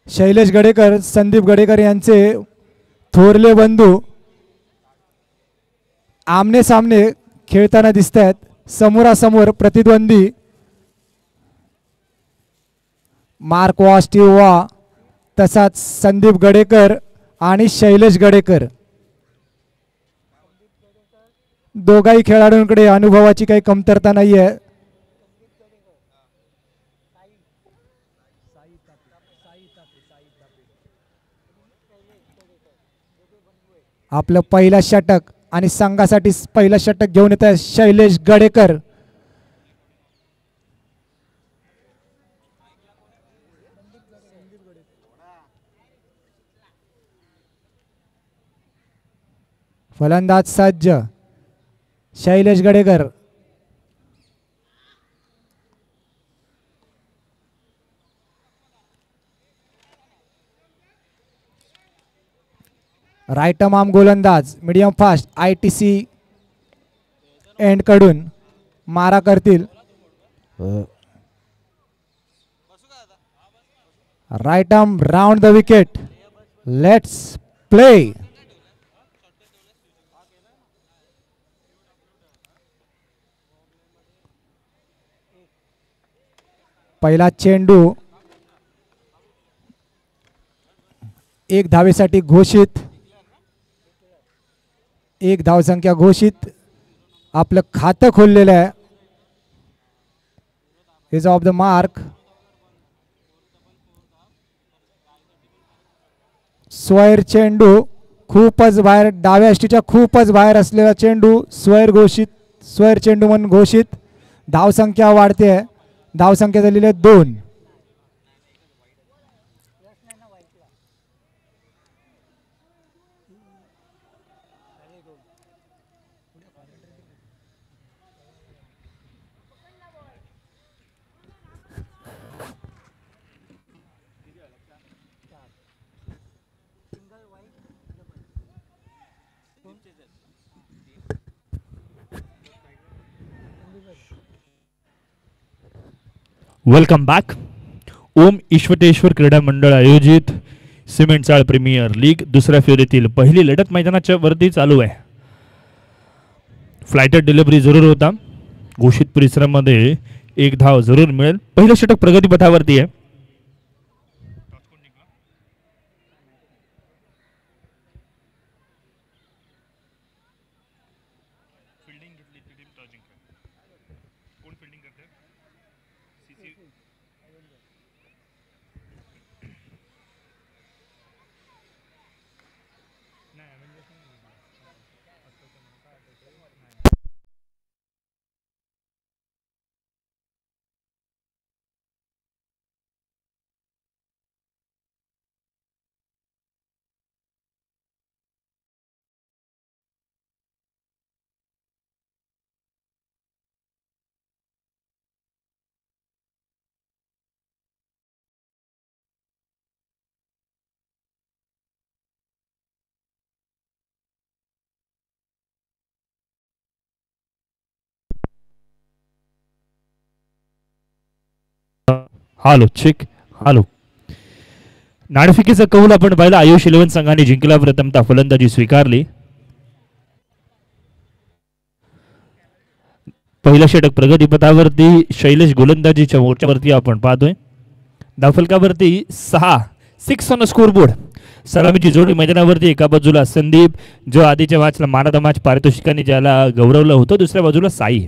शैलेश गडेकर संदीप गडेकर यांचे थोरले बंधू आमने सामने खेळताना दिसत आहेत. समोरासमोर प्रतिद्वंदी मार्क वास्टिवा तसाच संदीप गडेकर आणि शैलेश गडेकर. दोघाही खेळाडूंकडे अनुभवाची काही कमतरता नाहीये. आपलं पहिला षटक आणि संघासाठी पहिला षटक घेऊन येत आहे शैलेश गडेकर. फलंदाज सज्ज शैलेश गडेकर. राईट आर्म गोलंदाज मीडियम फास्ट ITC एंड कडून मारा करतील. Right arm round the wicket. Let's play. पहिला चेंडू एक धावेसाठी घोषित. एक धावसंख्या घोषित. आपलं खातं खोललेलं आहे. Is of the mark. Square चेंडू खूपच बाहेर डाव्या यष्टीच्या खूपच बाहेर असलेला चेंडू स्क्वेअर घोषित. स्क्वेअर चेंडू म्हणून घोषित. धावसंख्या वाढते. धावसंख्या झालेली आहे 2. Welcome back. ओम ईश्वतेश्वर क्रीडा मंडळ आयोजित सिमेंट चाळ प्रीमियर लीग दुसऱ्या फेरीतील पहिली लढत मैदानाच्या वरती चालू आहे. फ्लायटर डिलिव्हरी जरूर होता. घोषित परिसरामध्ये एक धाव जरूर मिळेल. पहिलं षटक प्रगतीपथावरती आहे. Hello check hello. नाणेफेकीचा कौल आपण पाहिला. आयुष 11 संघाने जिंकला. प्रथमतः फलंदाजी स्वीकारली. पहिला षटक प्रगतीपथावरती शैलेश गोलंदाजीच्या मोर्चावरती आपण पाहतोय. धावफलकावरती 6 ऑन स्कोरबोर्ड. सलामीची जोडी मैदानावरती. एका बाजूला संदीप जो आधीच्या मॅचला मॅन ऑफ द मॅच पारितोषिकाने ज्याला गौरवलं होतं. दुसऱ्या बाजूला साई.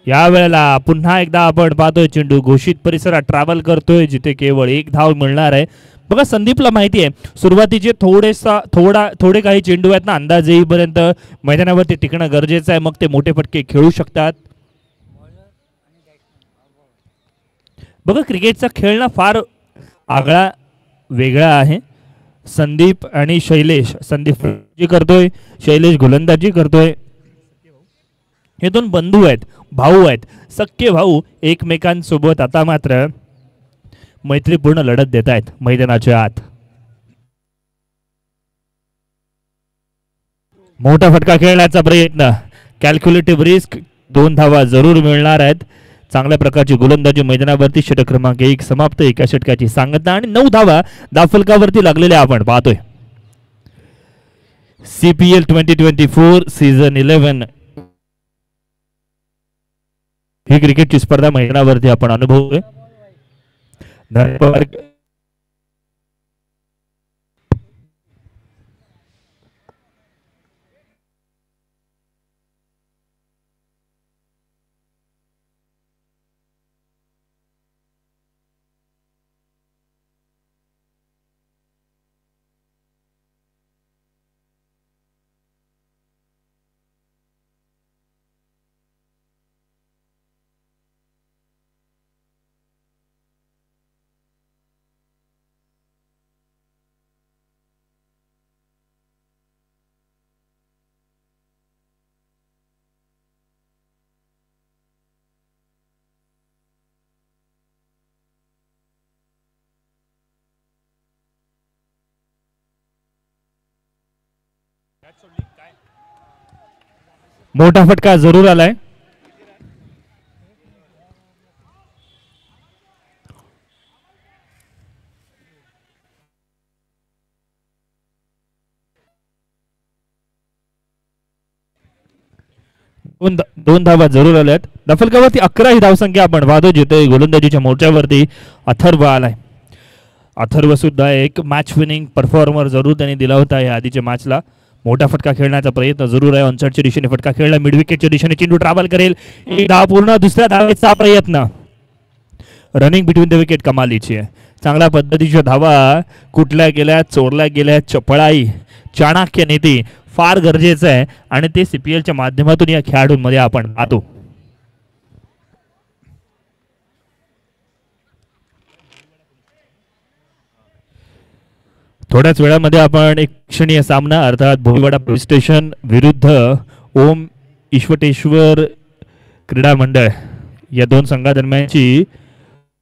या वेळेला पुन्हा एकदा आपण पाहतोय चेंडू घोषित परिसरात ट्रॅव्हल करतोय जिथे केवळ एक धाव मिळणार आहे. बघा संदीपला माहिती आहे सुरुवातीचे थोडे काही चेंडू आहेत ना अंदाज येईपर्यंत मैदानावरती टिकणं गरजेचं आहे. मग ते मोठे फटके खेळू शकतात. बघा क्रिकेटचा खेळणं फार आगळा वेगळा आहे. संदीप आणि शैलेश. संदीप करतोय शैलेश गोलंदाजी करतोय. हे दोन बंधू आहेत भाऊ आहेत सख्खे भाऊ एकमेकांसोबत आता मात्र मैत्रीपूर्ण लढत देत आहेत मैदानाच्या आत. मोठा फटका खेळण्याचा प्रयत्न. Calculative risk. 2 धावा जरूर मिळणार आहेत. चांगल्या प्रकारची गोलंदाजी मैदानावरती. षटक क्रमांक 1 समाप्त. एका षटकाची सांगता आणि 9 धावा धावफलकावरती लागलेल्या आपण पाहतोय. CPL 2024 सीझन 11 ही क्रिकेटची स्पर्धा मैदानावरती आपण अनुभवतोय. मोठा फटका जरूर आलाय. दोन धावा जरूर आल्यात. दफलकावरती 11 ही धावसंख्या आपण पाहतो, जिथे गोलंदाजीच्या मोर्चावरती अथर्व आलाय. अथर्व सुद्धा एक मॅच विनिंग परफॉर्मर जरूर त्यांनी दिला होता या आधीच्या मॅचला. मोठा फटका खेळण्याचा प्रयत्न जरूर आहे. ऑनसाइडच्या दिशेने फटका खेळला. मिड विकेटच्या दिशेने चेंडू ट्रॅव्हल करेल. एक धाव पूर्ण. दुसऱ्या धावेचा प्रयत्न. रनिंग बिटवीन द विकेट कमालीची आहे. चांगल्या पद्धतीच्या धावा कुठल्या गेल्या, चोरल्या गेल्या. चपळाई, चाणक्य नीती फार गरजेचं आहे आणि ते CPLच्या माध्यमातून या खेळाडूंमध्ये आपण पाहतो. थोड्याच वेळामध्ये आपण एक क्षणीय सामना अर्थात भोईवाडा पोलीस स्टेशन विरुद्ध ओम ईश्वटेश्वर क्रीडा मंडळ या दोन संघादरम्यानची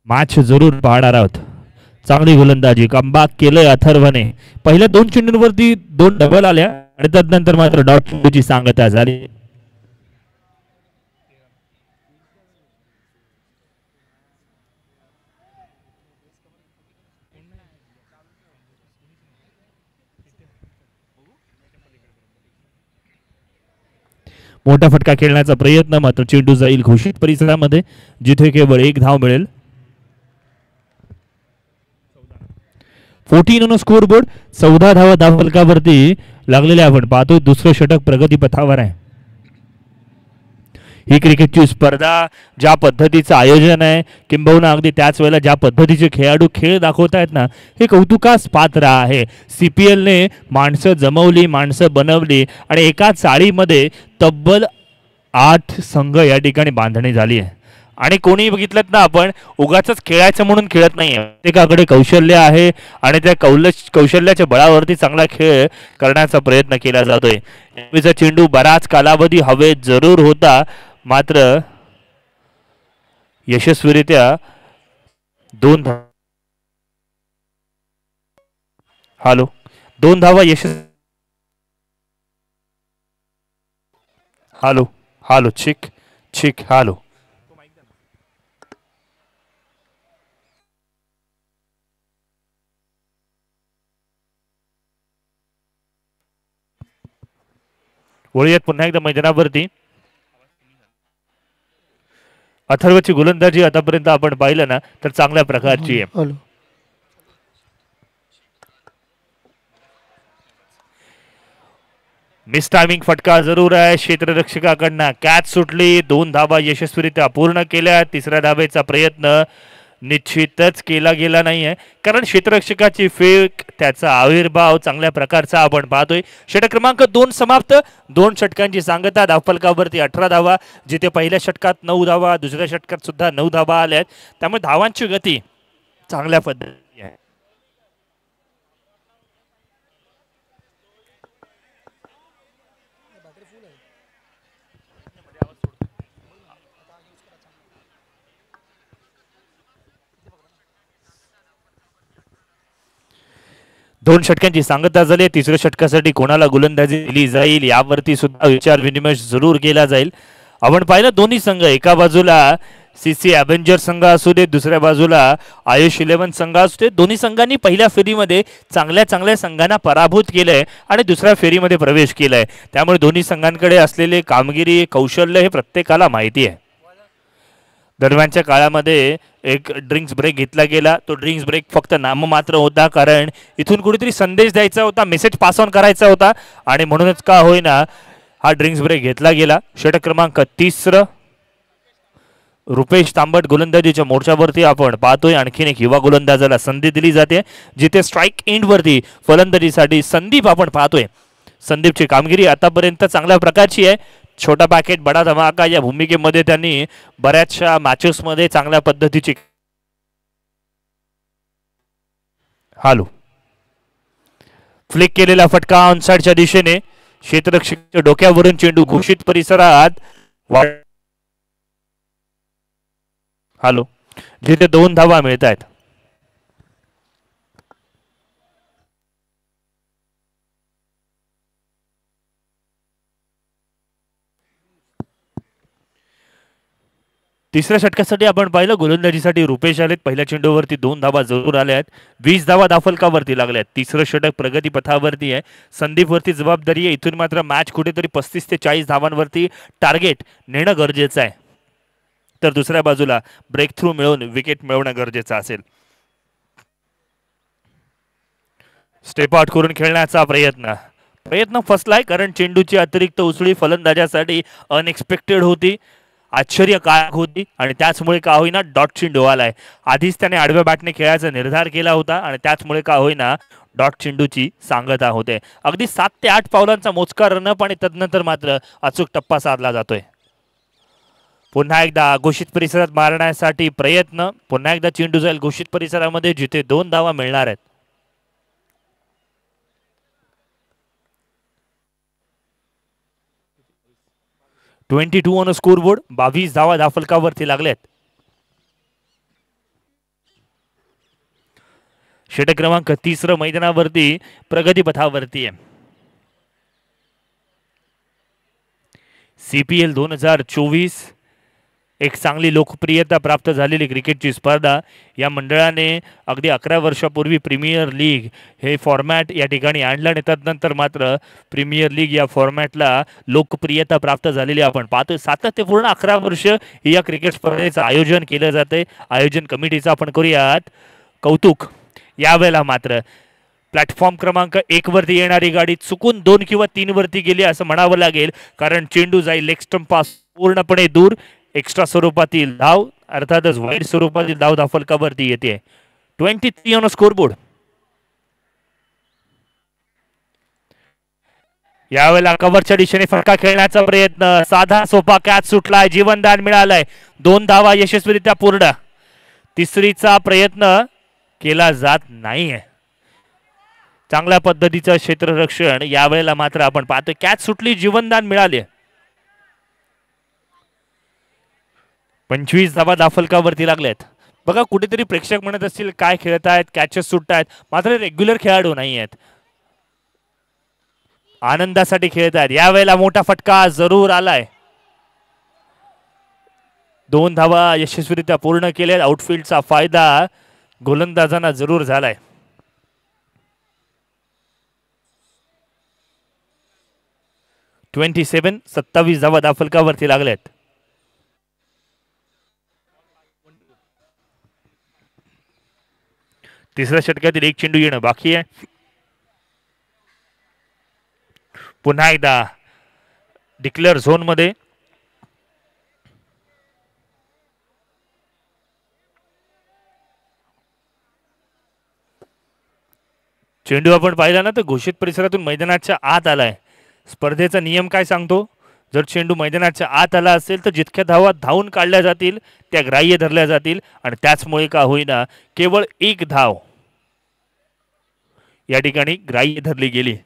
मॅच जरूर पाहणार आहोत. चांगली गोलंदाजी, कमबॅक केलंय अथर्वने. पहिल्या 2 चेंडूंवरती 2 डबल आल्या आणि त्यानंतर मात्र डॉट चेंडूची सांगता झाली. मोठा फटका खेळण्याचा प्रयत्न, मात्र चेंडू जाईल घोषित परिसरामध्ये, जिथे केवळ 1 धाव मिळेल. 14 ऑन स्कोरबोर्ड. 14 धावा धावफलकावरती लागलेल्या आपण पाहतो. दुसरं षटक प्रगतीपथावर आहे. ही क्रिकेटची स्पर्धा ज्या पद्धतीचं आयोजन आहे, किंबहुना अगदी त्याच वेळेला ज्या पद्धतीचे खेळाडू खेळ दाखवत आहेत ना, हे कौतुकास पात्र आहे. CPLने माणसं जमवली, माणसं बनवली आणि एका चाळीमध्ये तब्बल 8 संघ या ठिकाणी बांधणी झाली आहे. आणि कोणी बघितलं ना, आपण उगाच खेळायचं म्हणून खेळत नाही. प्रत्येकाकडे कौशल्य आहे आणि त्या कौशल्याच्या बळावरती चांगला खेळ करण्याचा प्रयत्न केला जातोय. नेहमीचा चेंडू बराच कालावधी हवेत जरूर होता, मात्र यशस्वीरित्या 2 धावा चिक वळूयात पुन्हा एकदा मैदानावरती. अथर्वची गोलंदाजी आतापर्यंत आपण पाहिलं ना, तर चांगल्या प्रकारची आहे. मिस टायमिंग फटका जरूर आहे. क्षेत्ररक्षकाकडनं कॅच सुटली. 2 धावा यशस्वीरित्या पूर्ण केल्या. तिसऱ्या धावेचा प्रयत्न निश्चितच केला गेला नाहीये, कारण क्षेत्ररक्षकाची फेक, त्याचा आविर्भाव चांगल्या प्रकारचा आपण पाहतोय. षटक क्रमांक 2 समाप्त. 2 षटकांची सांगता. धावफलकावरती 18 धावा, जिथे पहिल्या षटकात 9 धावा, दुसऱ्या षटकात सुद्धा 9 धावा आल्या. त्यामुळे धावांची गती चांगल्या पद्धतीने आहे. दोन षटकांची सांगता झाली. तिसऱ्या षटकासाठी कोणाला गोलंदाजी दिली जाईल यावरती सुद्धा विचार विनिमय जरूर केला जाईल. आपण पाहिलं दोन्ही संघ एका बाजूला CC ॲव्हेंजर संघ असू दे, दुसऱ्या बाजूला आयुष 11 संघ असू दे, दोन्ही संघांनी पहिल्या फेरीमध्ये चांगल्या चांगल्या संघांना पराभूत केलंय आणि दुसऱ्या फेरीमध्ये प्रवेश केलाय. त्यामुळे दोन्ही संघांकडे असलेले कामगिरी कौशल्य हे प्रत्येकाला माहिती आहे. दरम्यानच्या काळामध्ये एक ड्रिंक्स ब्रेक घेतला गेला. तो ड्रिंक्स ब्रेक फक्त नाममात्र होता, कारण इथून कुठेतरी संदेश द्यायचा होता, मेसेज पास ऑन करायचा होता आणि म्हणूनच का होईना हा ड्रिंक्स ब्रेक घेतला गेला. षटक क्रमांक 30 रुपेश तांबट गोलंदाजीच्या मोर्चावरती आपण पाहतोय. आणखीन एक युवा गोलंदाजाला संधी दिली जाते, जिथे स्ट्राईक एंडवरती फलंदाजीसाठी संदीप आपण पाहतोय. संदीपची कामगिरी आतापर्यंत चांगल्या प्रकारची आहे. छोटा पॅकेट बडा धमाका या भूमिकेमध्ये त्यांनी बऱ्याचशा मॅचेसमध्ये चांगल्या पद्धतीची हालू फ्लिक केलेला फटका ऑनसाइडच्या दिशेने. क्षेत्ररक्षकाच्या डोक्यावरून चेंडू घोषित परिसरात हालो, जिथे 2 धावा मिळत आहेत. तिसऱ्या षटकासाठी आपण पाहिलं गोलंदाजीसाठी रुपेश आलेत. पहिल्या चेंडूवरती 2 धावा जरूर आल्या आहेत. 20 धावा दाफलकावरती लागल्या आहेत. तिसरं षटक प्रगतीपथावरती आहे. संदीपवरती जबाबदारी आहे. इथून मात्र मॅच कुठेतरी 35 ते 40 धावांवरती टार्गेट नेणं गरजेचं आहे, तर दुसऱ्या बाजूला ब्रेक थ्रू मिळवून विकेट मिळवणं गरजेचं असेल. स्टेप आउट करून खेळण्याचा प्रयत्न फसलाय, कारण चेंडूची अतिरिक्त उसळी फलंदाजासाठी अनएक्सपेक्टेड होती, आश्चर्यकारक होती आणि त्याचमुळे का होईना डॉट चेंडू आलाय. आधीच त्याने आडव्या बॅटने खेळायचा निर्धार केला होता आणि त्याचमुळे का होईना डॉट चेंडूची सांगता होते. अगदी 7 ते 8 पावलांचा मोजका रनअप आणि तदनंतर मात्र अचूक टप्पा साधला जातोय. पुन्हा एकदा घोषित परिसरात मारण्यासाठी प्रयत्न. पुन्हा एकदा चेंडू जाईल घोषित परिसरामध्ये, जिथे 2 धावा मिळणार आहेत. .22 ऑन स्कोरबोर्ड. 22 धावा दाफलकावरती लागल्यात. षटक क्रमांक 30 मैदानावरती प्रगतीपथावरती आहे. CPL 2024 एक चांगली लोकप्रियता प्राप्त झालेली क्रिकेटची स्पर्धा. या मंडळाने अगदी 11 वर्षापूर्वी प्रीमियर लीग हे फॉर्मॅट या ठिकाणी आणलं आणि त्यानंतर मात्र प्रीमियर लीग या फॉर्मॅटला लोकप्रियता प्राप्त झालेली आपण पाहतोय. सातत्यपूर्ण 11 वर्ष या क्रिकेट स्पर्धेचं आयोजन केलं जाते. आयोजन कमिटीचं आपण करूयात कौतुक. यावेळेला मात्र प्लॅटफॉर्म क्रमांक 1 वरती येणारी गाडी चुकून 2 किंवा 3 वरती गेली असं म्हणावं लागेल, कारण चेंडू जाईल लेग स्टंपास पूर्णपणे दूर. एक्स्ट्रा स्वरूपातील धाव, अर्थातच वाईड स्वरूपातील धाव दाफलकावरती येते. 23 ऑन स्कोरबोर्ड. यावेळेला कव्हरच्या दिशेने फटका खेळण्याचा प्रयत्न. साधा सोपा कॅच सुटलाय, जीवनदान मिळालंय. 2 धावा यशस्वीरित्या पूर्ण. तिसरीचा प्रयत्न केला जात नाहीये. चांगल्या पद्धतीचं क्षेत्ररक्षण. यावेळेला मात्र आपण पाहतोय कॅच सुटली, जीवनदान मिळाले. 25 धावा दाफलकावरती लागल्यात. बघा, कुठेतरी प्रेक्षक म्हणत असतील काय खेळत आहेत, कॅचेस सुटत आहेत, मात्र रेग्युलर खेळाडू नाही आहेत, आनंदासाठी खेळत आहेत. यावेळेला मोठा फटका जरूर आलाय. 2 धावा यशस्वीरित्या पूर्ण केल्यात. आउटफील्डचा फायदा गोलंदाजांना जरूर झालाय. .27 27 धावा दाफलकावरती लागल्यात. तिसऱ्या षटकातील एक चेंडू येणं बाकी आहे. पुन्हा एकदा डिक्लेअर झोन मध्ये चेंडू आपण पाहिला ना तर घोषित परिसरातून मैदानाच्या आत आलाय. स्पर्धेचा नियम काय सांगतो, जर चेंडू मैदानाच्या आत आला असेल तर जितक्या धावा धावून काढल्या जातील त्या ग्राह्य धरल्या जातील आणि त्याचमुळे का होईना केवळ 1 धाव या ठिकाणी ग्राह्य धरली गेली.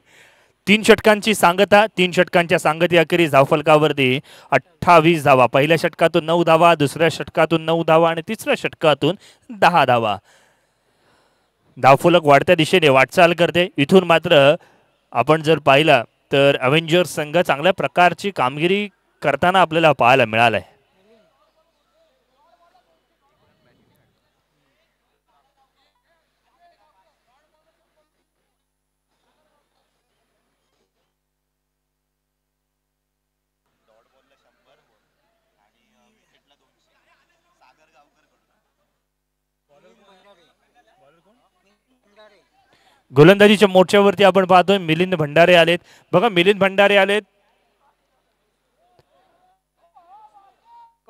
3 षटकांची सांगता. 3 षटकांच्या सांगती अखेरीस धावफलकावरती 28 धावा. पहिल्या षटकातून 9 धावा, दुसऱ्या षटकातून 9 धावा आणि तिसऱ्या षटकातून 10 धावा. धावफलक वाढत्या दिशेने वाटचाल करते. इथून मात्र आपण जर पाहिला तर अव्हेंजर्स संघ चांगल्या प्रकारची कामगिरी करताना आपल्याला पाहायला मिळालाय. गोलंदाजीच्या मोर्चावरती आपण पाहतोय मिलिंद भंडारे आलेत. बघा मिलिंद भंडारे आलेत,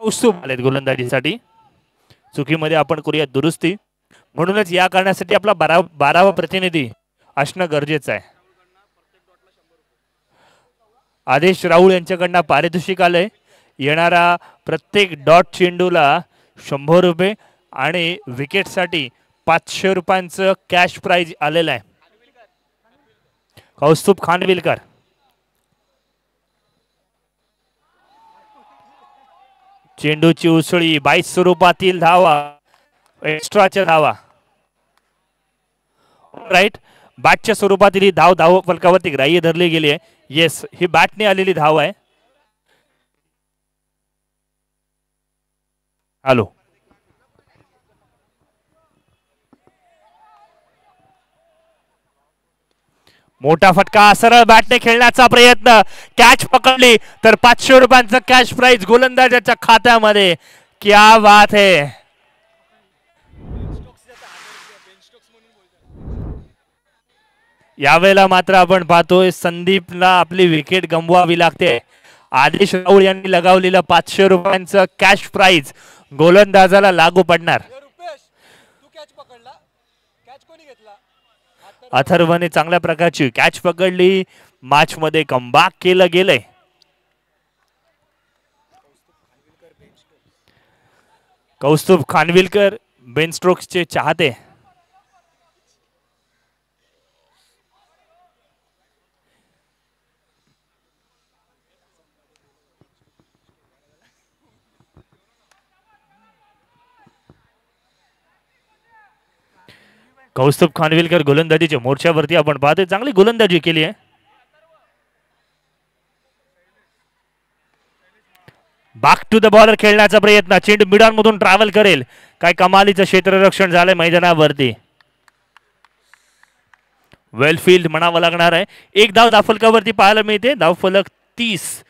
कौस्तुभ आलेत गोलंदाजीसाठी. चुकीमध्ये आपण करूया दुरुस्ती. म्हणूनच या कारणासाठी आपला 12वा प्रतिनिधी असणं गरजेचं आहे. आदेश राहुल यांच्याकडनं पारितोषिक आलंय. येणारा प्रत्येक डॉट चेंडूला 100 रुपये आणि विकेटसाठी 500 रुपयांचं कॅश प्राइज आलेलं आहे. कौस्तुभ खानविलकर, चेंडूची उसळी, 22 स्वरूपातील धावा, एक्स्ट्राच्या धावा. राईट, बॅटच्या स्वरूपातील ही धाव फलकावरती ग्राह्य धरली गेली आहे. येस, ही बॅटने आलेली धाव आहे. हॅलो, मोठा फटका, सरळ बॅटने खेळण्याचा प्रयत्न, कॅच पकडली तर 500 रुपयांचं कॅश प्राइज गोलंदाजाच्या खात्यामध्ये. क्या बात है. यावेळेला मात्र आपण पाहतोय संदीपला आपली विकेट गमवावी लागते. आदेश राहुल यांनी लगावलेलं 500 रुपयांचं कॅश प्राइज गोलंदाजाला लागू पडणार. अथर्वने चांगल्या प्रकारची कॅच पकडली. मॅच मध्ये कमबॅक केलं गेलंय. कौस्तुभ खानविलकर बेन स्ट्रोक्सचे चाहते. कौस्तुभ खानविलकर गोलंदाजीच्या मोर्चावरती आपण पाहतोय. चांगली गोलंदाजी केली आहे. बॅक टू द बॉलर खेळण्याचा प्रयत्न, चेंडू मिडॉन मधून ट्रॅव्हल करेल. काय कमालीचं क्षेत्ररक्षण झालंय मैदानावरती. वेलफील्ड म्हणावं लागणार आहे. एक धाव धावफलकावरती पाहायला मिळते. धावफलक 30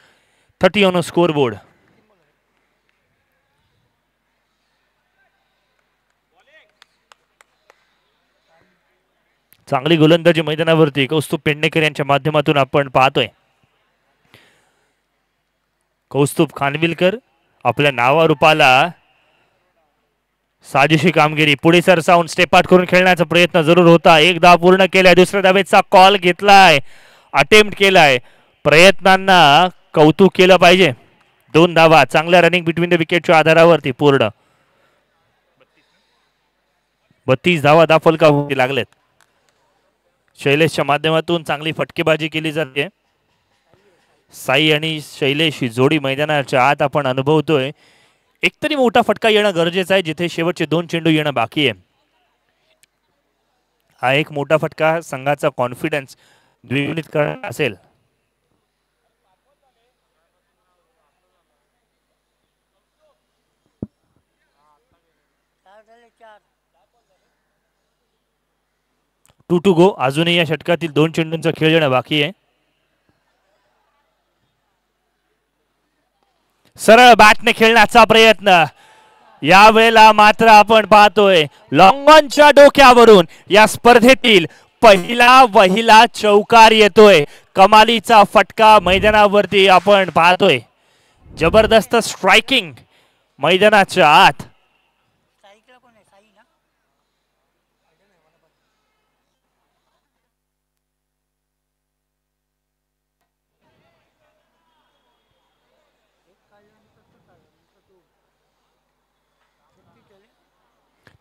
ऑन स्कोर बोर्ड. चांगली गोलंदाजी मैदानावरती कौस्तुभ पेडणेकर यांच्या माध्यमातून आपण पाहतोय. कौस्तुभ खानविलकर आपल्या नावारूपाला साजेशी कामगिरी, पुढे सरसावून स्टेप आउट करून खेळण्याचा प्रयत्न जरूर होता. एक धाव पूर्ण केलाय. दुसऱ्या धावेचा कॉल घेतलाय, अटेम्प्ट केलाय. प्रयत्नांना कौतुक केलं पाहिजे. 2 धावा, चांगल्या रनिंग बिटवीन द विकेटच्या आधारावरती पूर्ण 32 धावा धावफलकावरती लागलेत. शैलेशच्या माध्यमातून चांगली फटकेबाजी केली जाते. साई आणि शैलेश ही जोडी मैदानाच्या आत आपण अनुभवतोय. एकतरी मोठा फटका येणं गरजेचं आहे जिथे शेवटचे 2 चेंडू येणं बाकी आहे. हा एक मोठा फटका संघाचा कॉन्फिडन्स द्विगुणित करणार असेल. To go. अजूनही या षटकातील 2 चेंडूंचा खेळ येणं बाकी आहे. सरळ बॅटने खेळण्याचा प्रयत्न. यावेळेला मात्र आपण पाहतोय लॉंगॉनच्या डोक्यावरून या स्पर्धेतील पहिला चौकार येतोय. कमालीचा फटका मैदानावरती आपण पाहतोय. जबरदस्त स्ट्रायकिंग मैदानाच्या आत.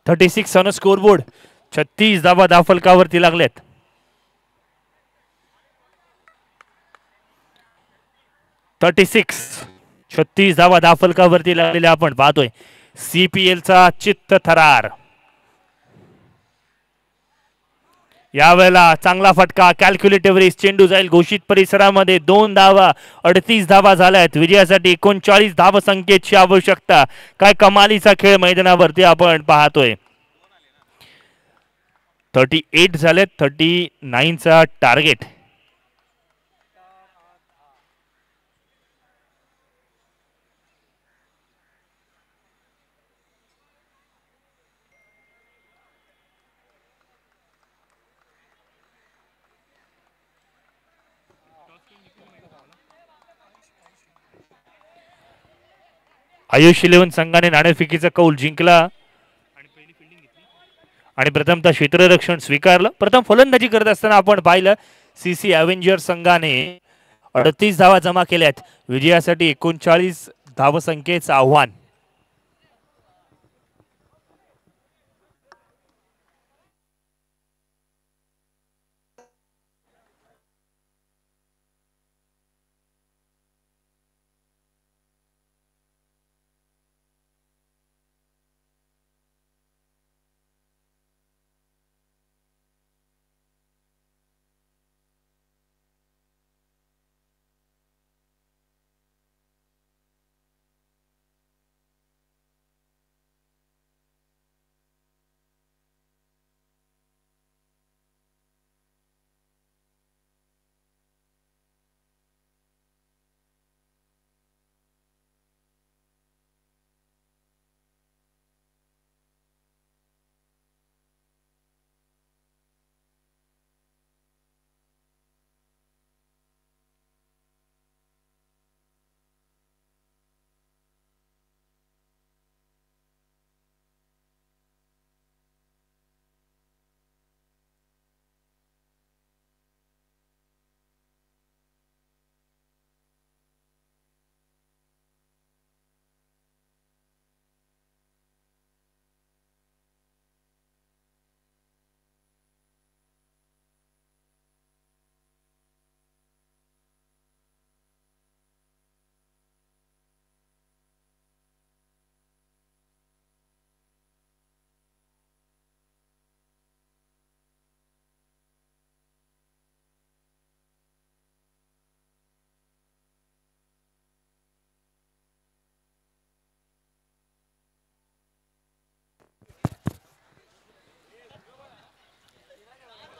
36 ऑन स्कोरबोर्ड. 36 धावा धावफलकावरती लागलेत. छत्तीस धावा धावफलकावरती लागलेल्या आपण पाहतोय. CPL चा चित्त थरार. यावेळेला चांगला फटका, कॅल्क्युलेटिव्ह रेस. चेंडू जाईल घोषित परिसरामध्ये. 2 धावा, 38 धावा झाल्यात. विजयासाठी 39 धाव संख्येची आवश्यकता. काय कमालीचा खेळ मैदानावरती आपण पाहतोय. 38 झालेत. 39 चा टार्गेट. आयुष 11 संघाने नाणेफेकीचा कौल जिंकला आणि प्रथमतः क्षेत्ररक्षण स्वीकारलं. प्रथम फलंदाजी करत असताना आपण पाहिलं सीसी अव्हेंजर संघाने 38 धावा जमा केल्यात. विजयासाठी 39 धावसंख्येचं आव्हान.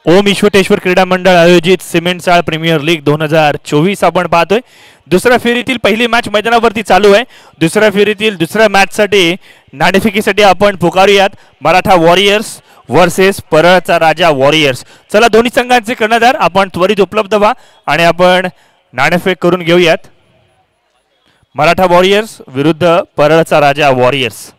ओम ईश्वरेश्वर क्रीडा मंडळ आयोजित सिमेंट चाळ प्रीमियर लीग 2024 आपण पाहतोय. दुसऱ्या फेरीतील पहिली मॅच मैदानावरती चालू आहे. दुसऱ्या फेरीतील दुसऱ्या मॅचसाठी नाणेफेकीसाठी आपण पुकारूयात मराठा वॉरियर्स वर्सेस परळचा राजा वॉरियर्स. चला दोन्ही संघांचे कर्णधार आपण त्वरित उपलब्ध व्हा आणि आपण नाणेफेक करून घेऊयात. मराठा वॉरियर्स विरुद्ध परळचा राजा वॉरियर्स.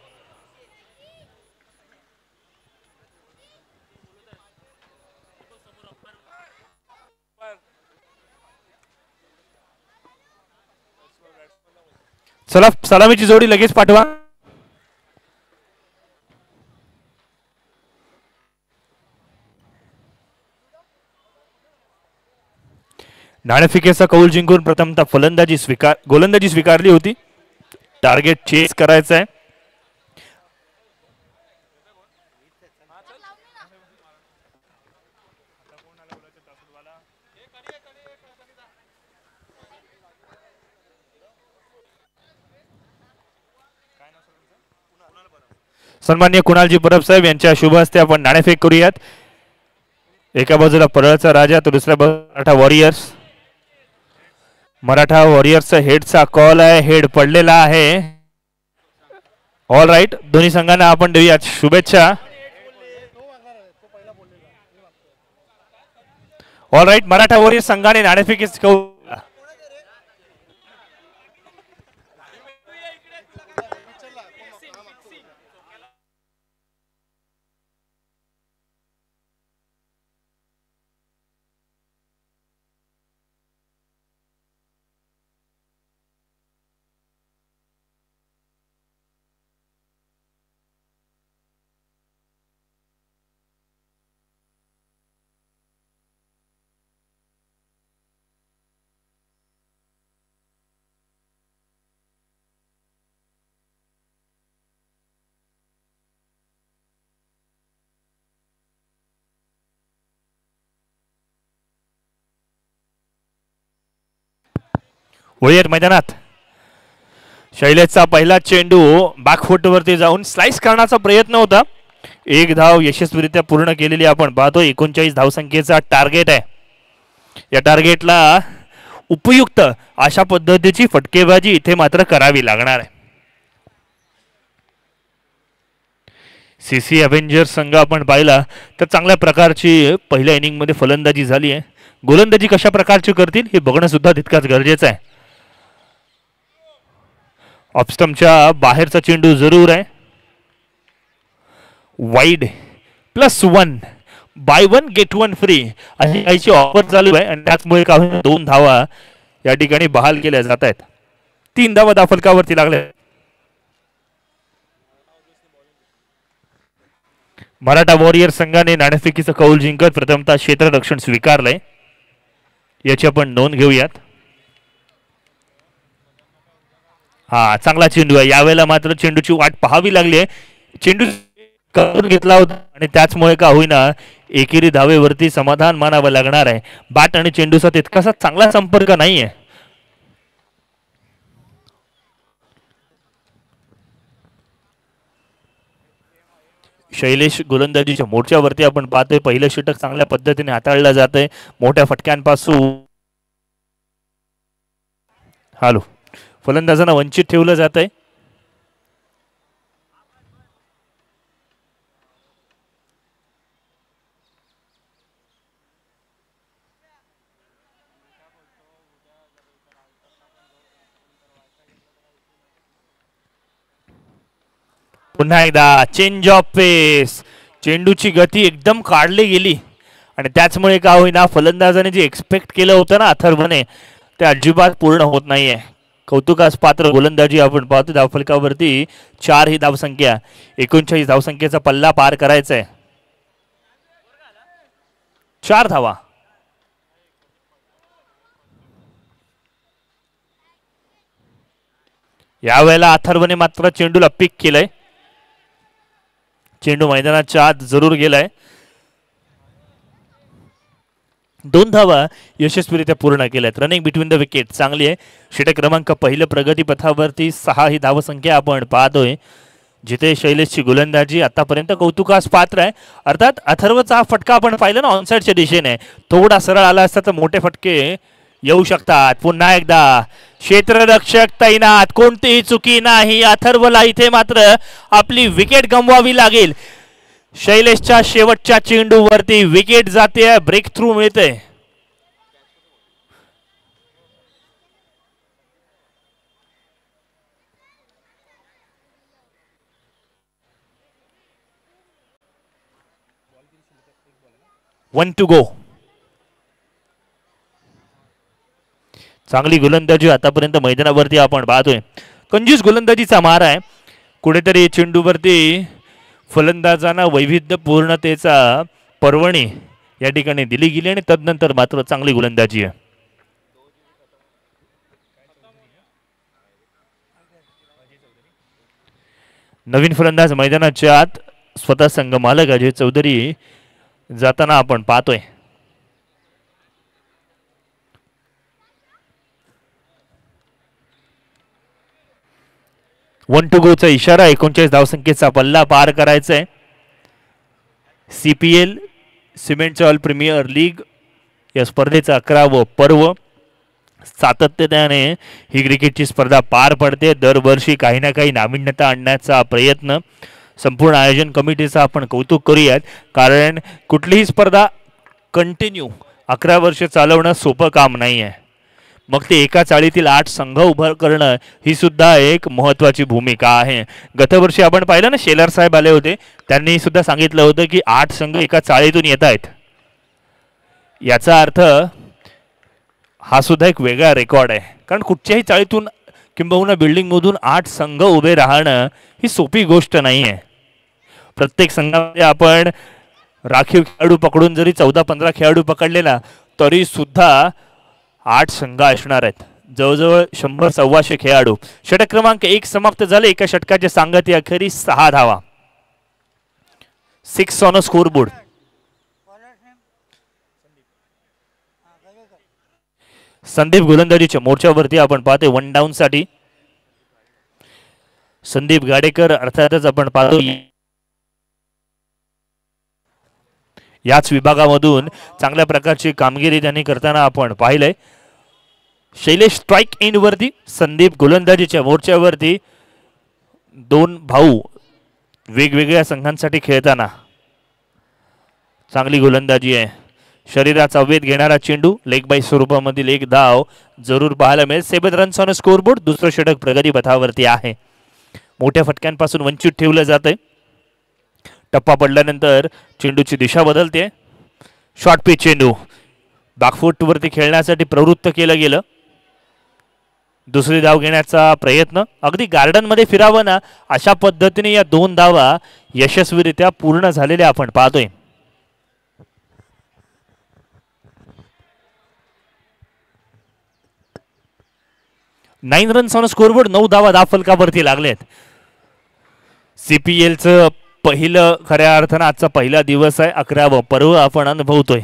चला सलामीची जोडी लगेच पाठवा. नाणेफेकीचा कौल जिंकून प्रथमतः गोलंदाजी स्वीकारली होती. टार्गेट चेस करायचं आहे. सन्माननीय कुणालजी परब साहेब यांच्या शुभ हस्ते आपण नाणेफेक करूयात. एका बाजूला परळचा राजा तर दुसऱ्या बाजूला मराठा वॉरियर्स. मराठा वॉरियर्सचा हेडचा कॉल आहे. हेड पडलेला आहे. ऑल राईट दोन्ही संघांना आपण देऊयात शुभेच्छा. ऑल राईट मराठा वॉरियर्स संघाने नाणेफेकीस वळीयत मैदानात शैलेशचा पहिला चेंडू बॅकफुटवरती जाऊन स्लाइस करण्याचा प्रयत्न होता. एक धाव यशस्वीरित्या पूर्ण केलेली आपण पाहतो. 39 धावसंख्येचा टार्गेट आहे. या टार्गेटला उपयुक्त अशा पद्धतीची फटकेबाजी इथे मात्र करावी लागणार आहे. सीसी अव्हेंजर्स संघ आपण पाहिला तर चांगल्या प्रकारची पहिल्या इनिंग मध्ये फलंदाजी झाली आहे. गोलंदाजी कशा प्रकारची करतील हे बघणं सुद्धा तितकाच गरजेचं आहे. ऑफस्टमच्या बाहेरचा चेंडू जरूर आहे. वाईड +1 बाय 1 गेट 1 फ्री अशी काहीची ऑफर चालू आहे आणि त्याचमुळे का 2 धावा या ठिकाणी बहाल केल्या जात आहेत. 3 धावा धावफलकावरती लागल्या. मराठा वॉरियर संघाने नाणेफेकीचं कौल जिंकत प्रथमतः क्षेत्ररक्षण स्वीकारलंय. याची आपण नोंद घेऊयात. हा चांगला चेंडू आहे. यावेळेला मात्र चेंडूची वाट पाहावी लागली आहे. चेंडू करून घेतला होता आणि त्याचमुळे का होईना एकेरी धावेवरती समाधान मानावं लागणार आहे. बॅट आणि चेंडूचा तितकासा चांगला संपर्क नाहीये. शैलेश गोलंदाजीच्या मोर्चावरती आपण पाहतोय. पहिलं षटक चांगल्या पद्धतीने हाताळलं जात आहे. मोठ्या फटक्यांपासून हालो फलंदाजांना वंचित ठेवलं जात आहे. पुन्हा एकदा चेंज ऑफ पेस. चेंडूची गती एकदम काढली गेली आणि त्याचमुळे का होईना फलंदाजाने जे एक्सपेक्ट केलं होतं ना अथर्वने ते अजिबात पूर्ण होत नाहीये. कौतुकास पात्र गोलंदाजी आपण पाहतो. धावफलकावरती 4 ही धावसंख्या. 39 धावसंख्येचा पल्ला पार करायचा आहे. 4 धावा. यावेळेला अथर्वने मात्र चेंडूला पिक केलंय. चेंडू मैदानाच्या आत जरूर गेलाय. 2 धावा यशस्वीरित्या पूर्ण केल्यात. रनिंग बिटवीन द विकेट चांगली आहे. षटक क्रमांक पहिलं प्रगती पथावरती 6 ही धावसंख्या आपण पाहतोय. जिथे शैलेशची गोलंदाजी आतापर्यंत कौतुकास पात्र आहे. अर्थात अथर्वचा फटका आपण पाहिला ना ऑनसाइडच्या दिशेने थोडा सरळ आला असता तर मोठे फटके येऊ शकतात. पुन्हा एकदा क्षेत्ररक्षक तैनात. कोणतीही चुकी नाही. अथर्वला इथे मात्र आपली विकेट गमवावी लागेल. शैलेशच्या शेवटच्या चेंडूवरती विकेट जाते. ब्रेक थ्रू मिळते. One to go. चांगली गोलंदाजी आतापर्यंत मैदानावरती आपण पाहतोय. कंजूस गोलंदाजीचा मार आहे. कुठेतरी चेंडूवरती फलंदाजांना वैविध्यपूर्णतेचा पर्वणी या ठिकाणी दिली गेली आणि तदनंतर मात्र चांगली गोलंदाजी आहे. नवीन फलंदाज मैदानाच्या आत स्वतः संघ मालक अजय चौधरी जाताना आपण पाहतोय. वन टू गोचा इशारा. 39 धावसंख्येचा पल्ला पार करायचा आहे. CPL cement all premier league या स्पर्धेचं 11वं पर्व. सातत्याने ही क्रिकेटची स्पर्धा पार पडते. दरवर्षी काही ना काही नाविन्यता आणण्याचा प्रयत्न. संपूर्ण आयोजन कमिटीचा आपण कौतुक करूयात. कारण कुठलीही स्पर्धा कंटिन्यू 11 वर्ष चालवणं सोपं काम नाही आहे. मग ते एका चाळीतील 8 संघ उभं करणं ही सुद्धा एक महत्त्वाची भूमिका आहे. गतवर्षी आपण पाहिलं ना शेलार साहेब आले होते. त्यांनी सुद्धा सांगितलं होतं की 8 संघ एका चाळीतून येत आहेत. याचा अर्थ हा सुद्धा एक वेगळा रेकॉर्ड आहे. कारण कुठच्याही चाळीतून किंबहुना बिल्डिंगमधून 8 संघ उभे राहणं ही सोपी गोष्ट नाही आहे. प्रत्येक संघामध्ये आपण राखीव खेळाडू पकडून जरी 14-15 खेळाडू पकडलेला तरी सुद्धा 8 संघ असणार आहेत. जवळजवळ 100-125 खेळाडू. षटक क्रमांक 1 समाप्त झाले. एका षटकाच्या सांगती अखेरी 6 धावा. 6 on a score board. Sandeep गोलंदाजीच्या मोर्चावरती आपण पाहतोय. 1 डाऊन साठी संदीप गाडेकर अर्थातच आपण पाहतो. याच विभागामधून चांगल्या प्रकारची कामगिरी त्यांनी करताना आपण पाहिलंय. शैलेश स्ट्राइक एंड वरती. संदीप गोलंदाजीच्या मोर्चावरती. 2 भाऊ वेगवेगळ्या संघांसाठी खेळताना चांगली गोलंदाजी आहे. शरीराचा वेध घेणारा चेंडू, लेग बाय स्वरूपामधील एक धाव जरूर पाहायला मिळेल. 7 रन्स ऑन स्कोरबोर्ड. दुसरं षटक प्रगती पथावरती आहे. मोठ्या फटक्यांपासून वंचित ठेवलं जातंय. टप्पा पडल्यानंतर चेंडूची दिशा बदलते. शॉर्ट पिच चेंडू बॅकफूटवरती खेळण्यासाठी प्रवृत्त केलं गेलं. दुसरी धाव घेण्याचा प्रयत्न, अगदी गार्डनमध्ये फिरावं ना अशा पद्धतीने या 2 धावा यशस्वीरित्या पूर्ण झालेल्या आपण पाहतोय. Nine runs on scoreboard. 9 धावा धावफलकावरती लागलेत. CPLचं पहिलं खऱ्या अर्थानं आजचा पहिला दिवस आहे. 11वं पर्व आपण अनुभवतोय.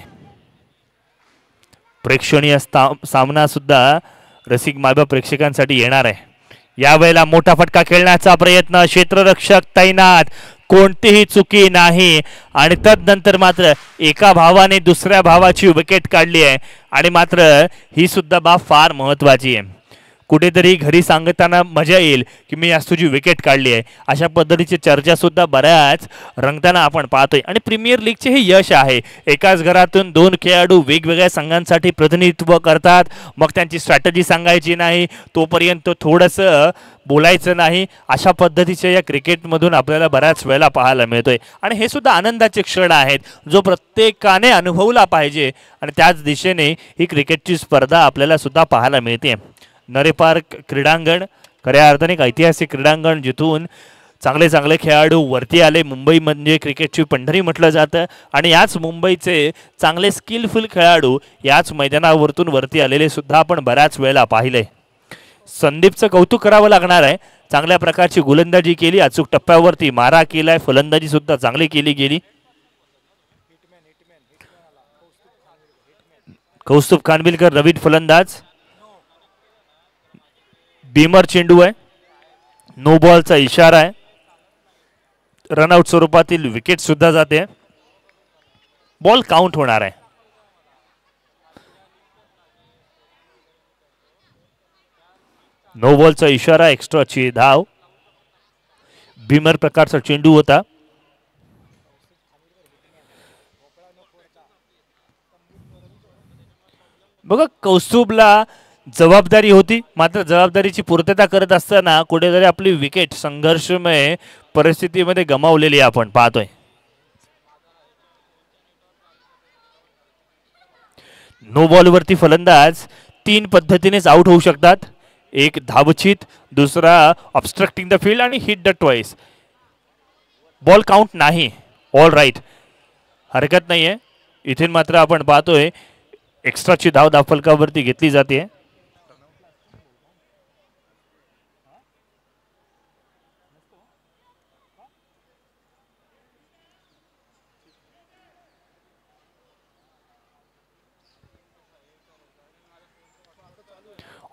प्रेक्षणीय सामना सुद्धा रसिक मायबाप प्रेक्षकांसाठी येणार आहे. यावेळेला मोठा फटका खेळण्याचा प्रयत्न, क्षेत्ररक्षक तैनात, कोणतीही चुकी नाही. आणि तदनंतर मात्र एका भावाने दुसऱ्या भावाची विकेट काढली आहे. आणि मात्र ही सुद्धा बाब फार महत्वाची आहे. कुठेतरी घरी सांगताना मजा येईल की मी आज तुझी विकेट काढली आहे, अशा पद्धतीची चर्चा सुद्धा बऱ्याच रंगताना आपण पाहतोय. आणि प्रीमियर लीगचे हे यश आहे. एकाच घरातून 2 खेळाडू वेगवेगळ्या संघांसाठी प्रतिनिधित्व करतात. मग त्यांची स्ट्रॅटेजी सांगायची नाही, तोपर्यंत थोडंसं बोलायचं नाही, अशा पद्धतीच्या या क्रिकेटमधून आपल्याला बऱ्याच वेळेला पाहायला मिळतोय. आणि हे सुद्धा आनंदाचे क्षण आहेत जो प्रत्येकाने अनुभवला पाहिजे. आणि त्याच दिशेने ही क्रिकेटची स्पर्धा आपल्याला सुद्धा पाहायला मिळते. नरे पार्क क्रीडांगण खऱ्या अर्थाने एक ऐतिहासिक क्रीडांगण जिथून चांगले चांगले खेळाडू वरती आले. मुंबई म्हणजे क्रिकेटची पंढरी म्हटलं जातं. आणि याच मुंबईचे चांगले स्किलफुल खेळाडू याच मैदानावरतून वरती आलेले सुद्धा आपण बऱ्याच वेळेला पाहिले. संदीपचं कौतुक करावं लागणार आहे. चांगल्या प्रकारची गोलंदाजी केली, अचूक टप्प्यावरती मारा केलाय, फलंदाजी सुद्धा चांगली केली गेली. कौस्तुभ खानविलकर नवीन फलंदाज. बीमर चेंडू आहे, नो बॉलचा इशारा आहे. रनआउट स्वरूपातील विकेट सुद्धा जाते. बॉल काउंट होणार आहे. नो बॉलचा इशारा, एक्स्ट्राची धाव. बीमर प्रकारचा चेंडू होता. बघा कौस्तुभला जबाबदारी होती, मात्र जबाबदारीची पूर्तता करत असताना कुठेतरी आपली विकेट संघर्षमय परिस्थितीमध्ये गमावलेली आपण पाहतोय. नो बॉलवरती फलंदाज 3 पद्धतीनेच आउट होऊ शकतात. एक धावचित, दुसरा ऑब्स्ट्रक्टिंग द फील्ड आणि hit the twice. Ball count नाही. ऑल राईट, हरकत नाहीये. इथे मात्र आपण पाहतोय एक्स्ट्राची धाव धावफलकावरती घेतली जाते.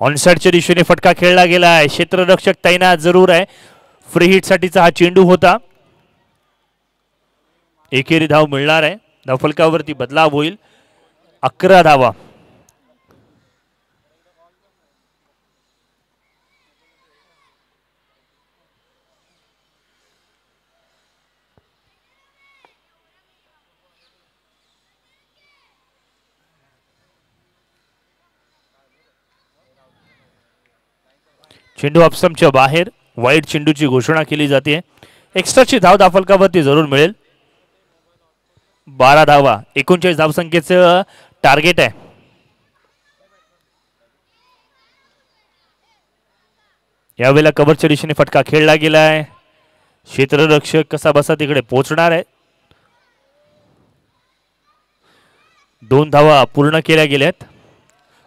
ऑनसाइडच्या दिशेने फटका खेळला गेला आहे. क्षेत्ररक्षक तैनात जरूर आहे. फ्री हिट साठीचा हा चेंडू होता. एकेरी धाव मिळणार आहे. धावफलकावरती बदलाव होईल. 11 धावा. चेंडू ऑफस्टंपच्या बाहेर. वाईड चेंडूची घोषणा केली जाते. एक्स्ट्राची धाव धावफलकावरती जरूर मिळेल. 12 धावा 39 धावसंख्येचं टार्गेट आहे. यावेळेला कव्हरच्या दिशेने फटका खेळला गेला आहे. क्षेत्ररक्षक कसा बसा तिकडे पोहोचणार आहे. 2 धावा पूर्ण केल्या गेल्यात.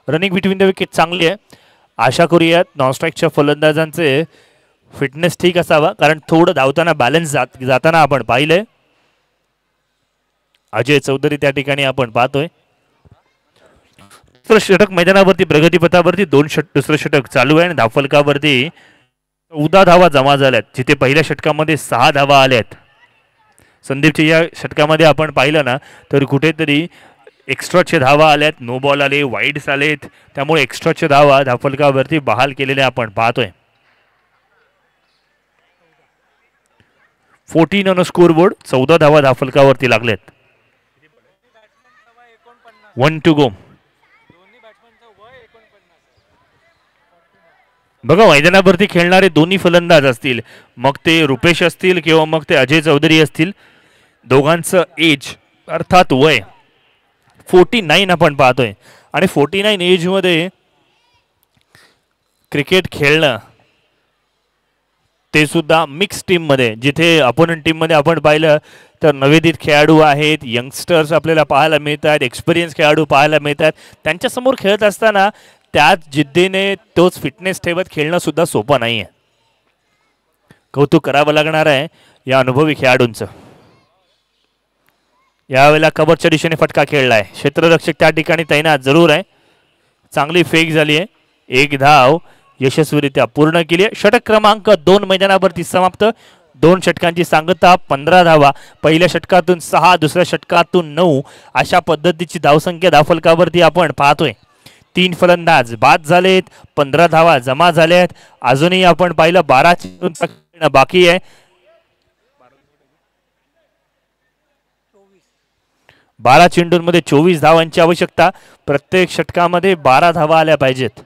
रनिंग बिटवीन द विकेट चांगली आहे. आशा करूयात नॉनस्ट्राईकच्या फलंदाजांचे फिटनेस ठीक असावा, कारण थोडं धावताना बॅलन्स जाताना आपण पाहिलंय. अजय चौधरी त्या ठिकाणी आपण पाहतोय. दुसरं षटक मैदानावरती प्रगतीपथावरती दुसरं षटक चालू आहे आणि धावफलकावरती 14 धावा जमा झाल्यात, जिथे पहिल्या षटकामध्ये 6 धावा आल्यात. संदीपच्या या षटकामध्ये आपण पाहिलं ना तर कुठेतरी एक्स्ट्राचे धावा आल्यात, नो बॉल आले, वाईड्स आलेत, त्यामुळे एक्स्ट्राचे धावा धावफलकावरती बहाल केलेले आपण पाहतोय. 14 ऑन स्कोरबोर्ड. 14 धावा धावफलकावरती लागलेत. 1 टू गो. बघा मैदानावरती खेळणारे दोन्ही फलंदाज असतील, मग ते रुपेश असतील किंवा मग ते अजय चौधरी असतील, दोघांचं एज अर्थात वय 49 आपण पाहतोय. आणि 49 एजमध्ये क्रिकेट खेळणं ते सुद्धा मिक्स टीममध्ये, जिथे अपोनंट टीममध्ये आपण पाहिलं तर नवोदित खेळाडू आहेत, यंगस्टर्स आपल्याला पाहायला मिळतात, एक्सपिरियन्स खेळाडू पाहायला मिळतात. त्यांच्यासमोर खेळत असताना त्याच जिद्दीने तोच फिटनेस ठेवत खेळणं सुद्धा सोपं नाही आहे. कौतुक करावं लागणार आहे या अनुभवी खेळाडूंचं. यावेळेला कव्हरच्या दिशेने फटका खेळलाय, क्षेत्ररक्षक त्या ठिकाणी तैनात जरूर आहे. चांगली फेक झाली आहे, एक धाव यशस्वीरित्या पूर्ण केली आहे. षटक क्रमांक 2 मैदानावरती समाप्त. 2 षटकांची सांगता, 15 धावा. पहिल्या षटकातून 6, दुसऱ्या षटकातून 9 अशा पद्धतीची धावसंख्या धावफलकावरती आपण पाहतोय. 3 फलंदाज बाद झालेत, 15 धावा जमा झाल्यात. अजूनही आपण पाहिलं 12 चेंडूंचा बाकी आहे. 12 चेंडूंमध्ये 24 धावांची आवश्यकता. प्रत्येक षटकामध्ये 12 धावा आल्या पाहिजेत.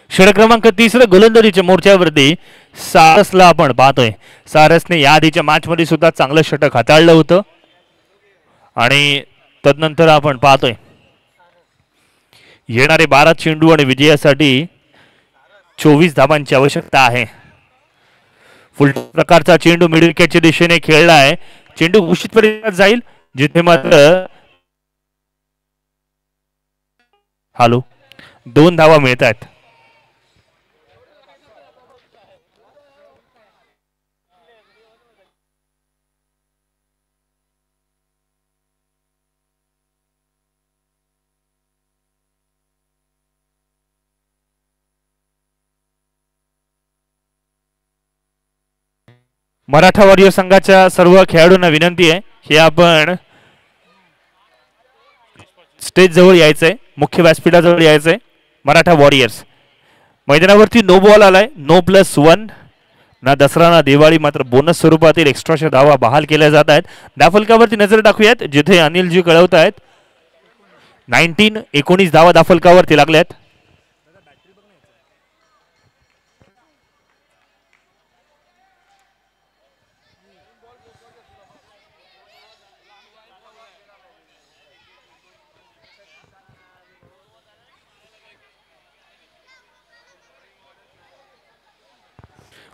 षटक क्रमांक 3 गोलंदाजीच्या मोर्चावरती सारसला आपण पाहतोय. सारसने या आधीच्या मॅच मध्ये सुद्धा चांगलं षटक हाताळलं होतं आणि तदनंतर आपण पाहतोय येणारे 12 चेंडू आणि विजयासाठी 24 धावांची आवश्यकता आहे. फुल प्रकारचा चेंडू मिडल विकेटच्या दिशेने खेळला आहे. चेंडू घोषित जाईल, जिथे मात्र 2 धावा मिळत आहेत. मराठा वॉरियर संघाच्या सर्व खेळाडूंना विनंती आहे की आपण स्टेज जवळ यायचंय, मुख्य व्यासपीठाजवळ यायचंय. मराठा वॉरियर्स मैदानावरती नो बॉल आलाय, नो +1. ना दसरा ना दिवाळी, मात्र बोनस स्वरूपातील एक्स्ट्राच्या धावा बहाल केल्या जात आहेत. धावफलकावरती नजर टाकूयात, जिथे अनिलजी कळवत आहेत 19 धावा धावफलकावरती लागल्यात.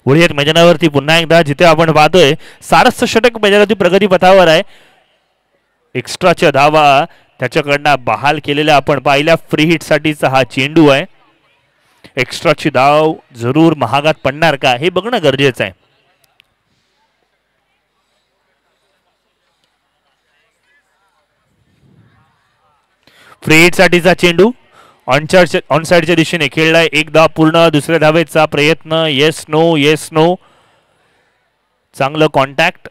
वॉरियर मैदानावरती पुन्हा एकदा, जिथे आपण पाहतोय सारसचं षटक मैदानावरती प्रगती पथावर आहे. एक्स्ट्राच्या धावा त्याच्याकडनं बहाल केलेल्या आपण पाहिल्या. फ्री हिट साठीचा हा चेंडू आहे. एक्स्ट्राची धाव जरूर महागात पडणार का हे बघणं गरजेचं आहे. फ्री हिट साठीचा चेंडू ऑन साइडच्या दिशेने खेळलाय. एक धाव पूर्ण, दुसऱ्या धावेचा प्रयत्न. Yes no, yes no. चांगलं कॉन्टॅक्ट.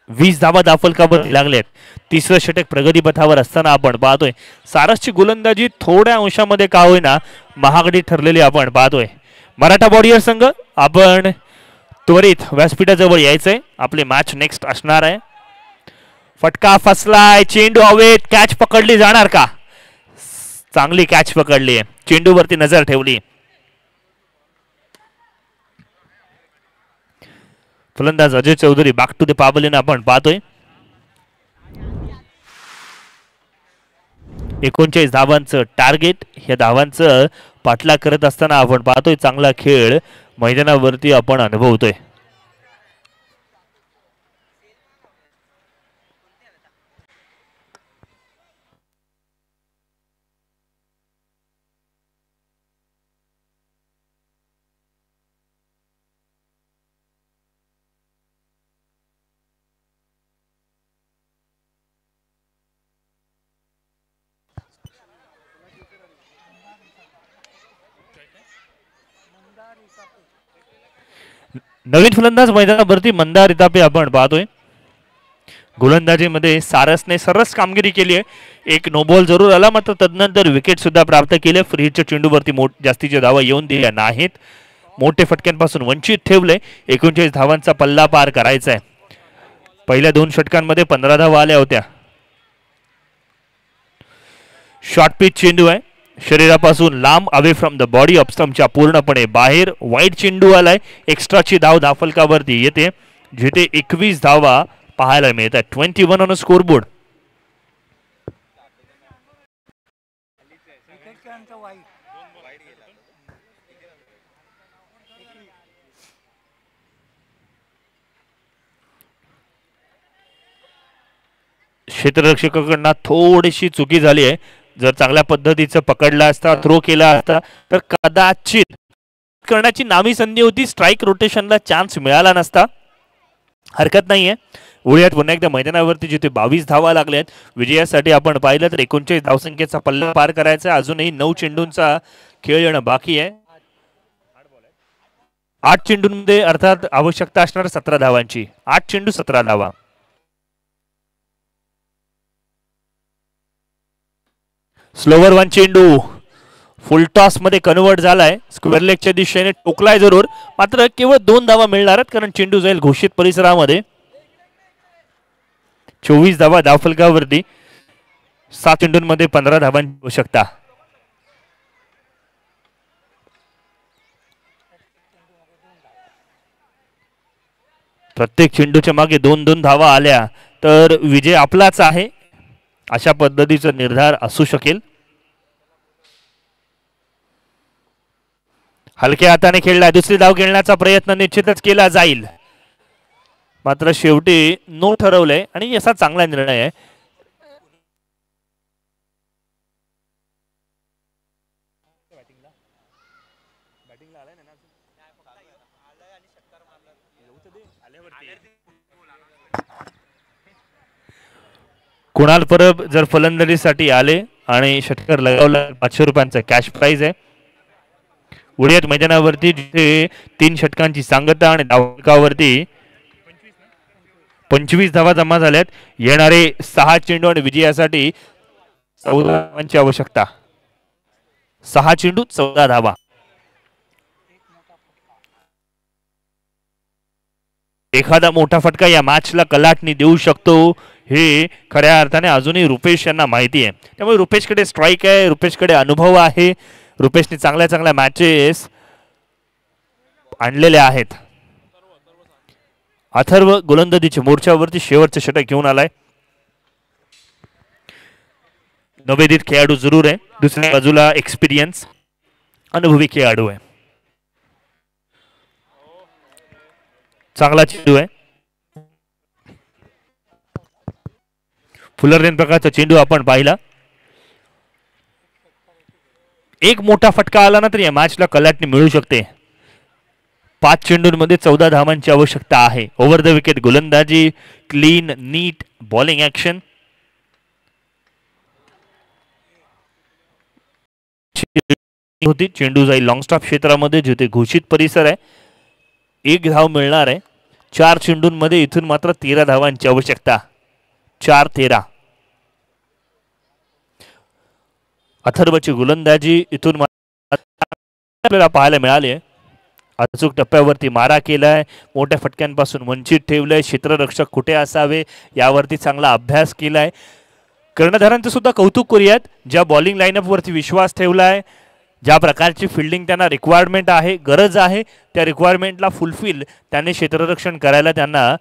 20 धावा धावफलकावर लागलेत. तिसरं षटक प्रगती पथावर असताना आपण पाहतोय सारसची गोलंदाजी थोड्या अंशामध्ये का होईना महागडी ठरलेली आपण पाहतोय. मराठा वॉरियर संघ आपण त्वरित व्यासपीठाजवळ यायचंय, आपली मॅच नेक्स्ट असणार आहे. फटका फसलाय, चेंडू हवेत, कॅच पकडली जाणार का? चांगली कॅच पकडली आहे, चेंडूवरती नजर ठेवली. फलंदाज Ajay Chaudhary back to the पाबलीने आपण पाहतोय. 39 धावांचं टार्गेट. या धावांचं पाठलाग करत असताना आपण पाहतोय चांगला खेळ मैदानावरती आपण अनुभवतोय. नवीन फलंदाज मैदानावरती मंदार इतापे आपण पाहतोय. गोलंदाजीमध्ये सारसने सरस कामगिरी केली आहे. एक नो बॉल जरूर आला, मात्र तदनंतर विकेट सुद्धा प्राप्त केले. फ्रीच्या चेंडूवरती जास्तीच्या धावा येऊन दिल्या नाहीत. मोठे फटक्यांपासून वंचित ठेवले. 39 धावांचा पल्ला पार करायचा आहे. पहिल्या 2 षटकांमध्ये 15 धावा आल्या होत्या. शॉर्ट पिच चेंडू आहे, शरीरापासून लांब, away from the body off स्टंपच्या पूर्णपणे बाहेर. वाईड चेंडू आलाय. एक्स्ट्राची धाव धाफलकावरती येते, जिथे 21 धावा पाहायला मिळतात. 21 ऑन स्कोर बोर्ड. क्षेत्ररक्षकाकडनं थोडीशी चुकी झाली आहे. जर चांगल्या पद्धतीचं पकडला असता, थ्रो केला असता, तर कदाचित करण्याची नामी संधी होती. स्ट्राईक रोटेशनला चान्स मिळाला नसता. हरकत नाहीये. उड्यात पुन्हा एकदा मैदानावरती जिथे 22 धावा लागल्यात विजयासाठी आपण पाहिलं तर 39 धावसंख्येचा पल्ला पार करायचा. अजूनही 9 चेंडूंचा खेळ येणं बाकी आहे. 8 चेंडूंमध्ये अर्थात आवश्यकता असणार 17 धावांची. 8 चेंडू 17 धावा. स्लोवर 1 चेंडू फुल टॉस मध्ये कन्वर्ट झालाय. स्क्वेअर लेगच्या दिशेने टोकलाय जरूर, मात्र केवळ 2 धावा मिळणार आहेत, कारण चेंडू जाईल घोषित परिसरामध्ये. 24 धावा धावफलकावरती. 7 चेंडूंमध्ये 15 धावांची आवश्यकता. प्रत्येक चेंडूच्या मागे 2-2 धावा आल्या तर विजय आपलाच आहे, अशा पद्धतीचा निर्धार असू शकेल. हलक्या हाताने खेळला. दुसरी धाव खेळण्याचा प्रयत्न निश्चितच केला जाईल, मात्र शेवटी नो ठरवलंय आणि असा चांगला निर्णय आहे. कुणाल परब जर फलंदाजीसाठी आले आणि षटकार लगावला 500 रुपयांचा कॅश प्राइज आहे. उड्यात मैदानावरती जिथे 3 षटकांची सांगता आणि धावफलकावरती 25 धावा जमा झाल्यात. येणारे 6 चेंडू आणि विजयासाठी 14 धावांची आवश्यकता. 6 चेंडू 14 धावा. एखादा मोठा फटका या मॅचला कलाटणी देऊ शकतो हे खऱ्या अर्थाने अजूनही रुपेश यांना माहिती आहे. त्यामुळे रुपेशकडे स्ट्राईक आहे, रुपेशकडे अनुभव आहे. रुपेशने चांगल्या चांगल्या मॅचेस आणलेल्या आहेत. अथर्व गोलंदाजीच्या मोर्चावरती शेवटचे षटक घेऊन आलाय. नवेदित खेळाडू जरूर आहे, दुसऱ्या बाजूला एक्सपिरियन्स अनुभवी खेळाडू आहे. चांगला चेंडू आहे. फुलरलेन प्रकारचा चेंडू आपण पाहिला. एक मोठा फटका आला ना तर या मॅचला कलाटणी मिळू शकते. 5 चेंडूंमध्ये 14 धावांची आवश्यकता आहे. ओव्हर द विकेट गोलंदाजी, क्लीन नीट बॉलिंग ऍक्शन. होती चेंडू जाईल लॉंग स्टॉप क्षेत्रामध्ये जिथे घोषित परिसर आहे. 1 धाव मिळणार आहे. 4 चेंडूंमध्ये इथून मात्र 13 धावांची आवश्यकता. 4-13. अथर्वची गोलंदाजी इथून आपल्याला पाहायला मिळाली. अचूक टप्प्यावरती मारा केलाय, मोठ्या फटक्यांपासून वंचित ठेवलंय. क्षेत्ररक्षक कुठे असावे यावरती चांगला अभ्यास केलाय. कर्णधारांचं सुद्धा कौतुक करूयात, ज्या बॉलिंग लाईनअप वरती विश्वास ठेवलाय, ज्या प्रकारची फिल्डिंग त्यांना रिक्वायरमेंट आहे, गरज आहे, त्या रिक्वायरमेंटला फुलफिल त्यांनी क्षेत्ररक्षण करायला त्यांना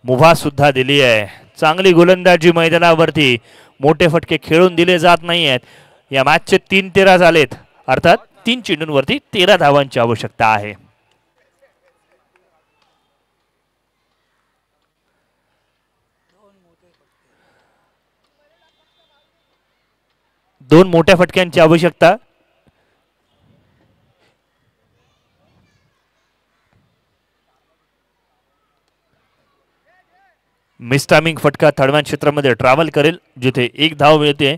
मुभा सुद्धा दिली आहे. चांगली गोलंदाजी मैदानावरती. मोठे फटके खेळून दिले जात नाही आहेत. या मॅचचे 3-13 झालेत, अर्थात 3 चेंडूंवरती 13 धावांची आवश्यकता आहे. दोन मोठ्या फटक्यांची आवश्यकता. मिसटायमिंग फटका थर्डमॅन क्षेत्रामध्ये ट्रॅव्हल करेल, जिथे 1 धाव मिळते.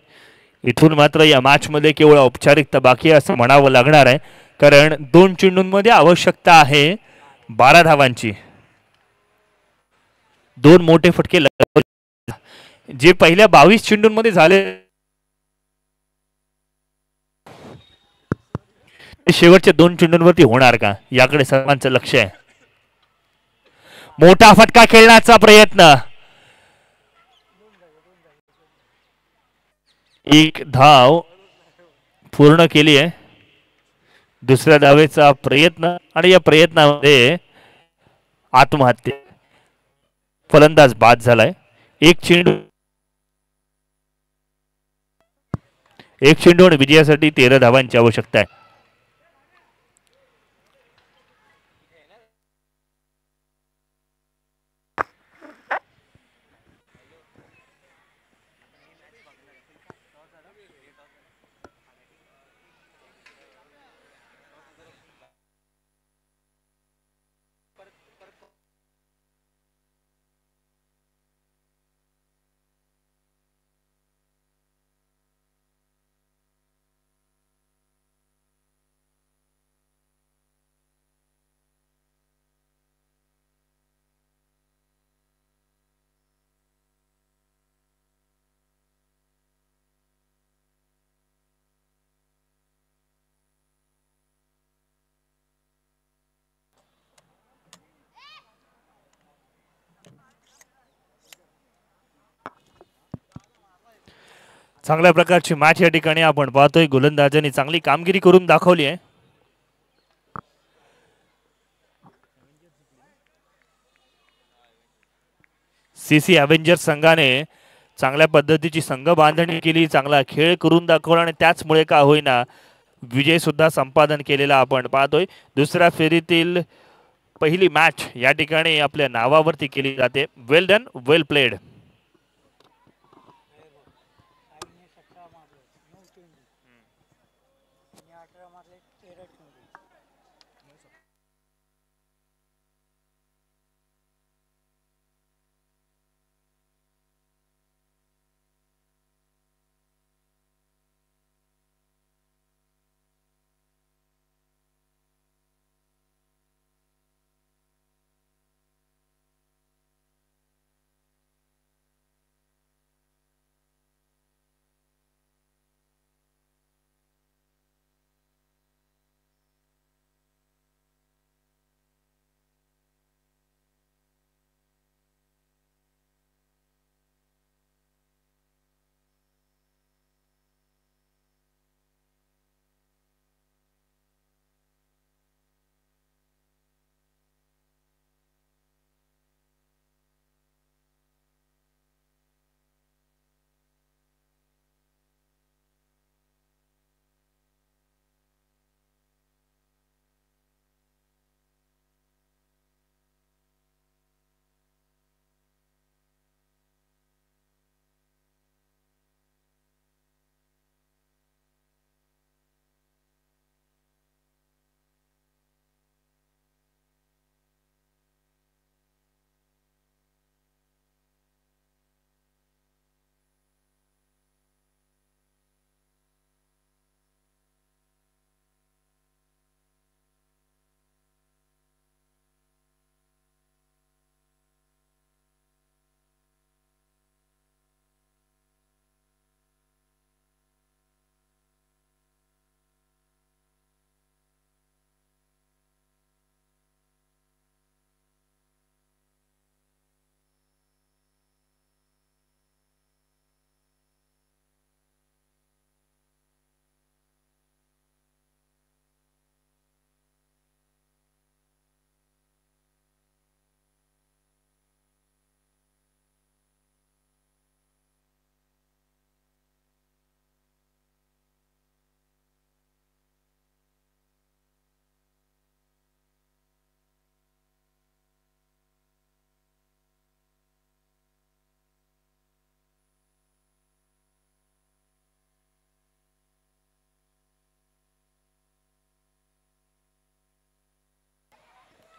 इथून मात्र या मॅच मध्ये केवळ औपचारिकता बाकी आहे असं म्हणावं लागणार आहे, कारण 2 चेंडूंमध्ये आवश्यकता आहे 12 धावांची. 2 मोठे फटके जे पहिल्या 22 चेंडूंमध्ये झाले शेवटच्या 2 चेंडूंवरती होणार का याकडे सर्वांचं लक्ष आहे. मोठा फटका खेळण्याचा प्रयत्न. एक धाव पूर्ण केली आहे. दुसऱ्या धावेचा प्रयत्न आणि या प्रयत्नामध्ये आत्महत्या. फलंदाज बाद झालाय. एक चेंडू आणि विजयासाठी 13 धावांची आवश्यकता आहे. चांगल्या प्रकारची मॅच या ठिकाणी आपण पाहतोय. गोलंदाजांनी चांगली कामगिरी करून दाखवली आहे. सीसी अव्हेंजर्स संघाने चांगल्या पद्धतीची संघ बांधणी केली, चांगला खेळ करून दाखवला आणि त्याचमुळे का होईना विजय सुद्धा संपादन केलेला आपण पाहतोय. दुसऱ्या फेरीतील पहिली मॅच या ठिकाणी आपल्या नावावरती केली जाते. वेल डन, वेल प्लेड.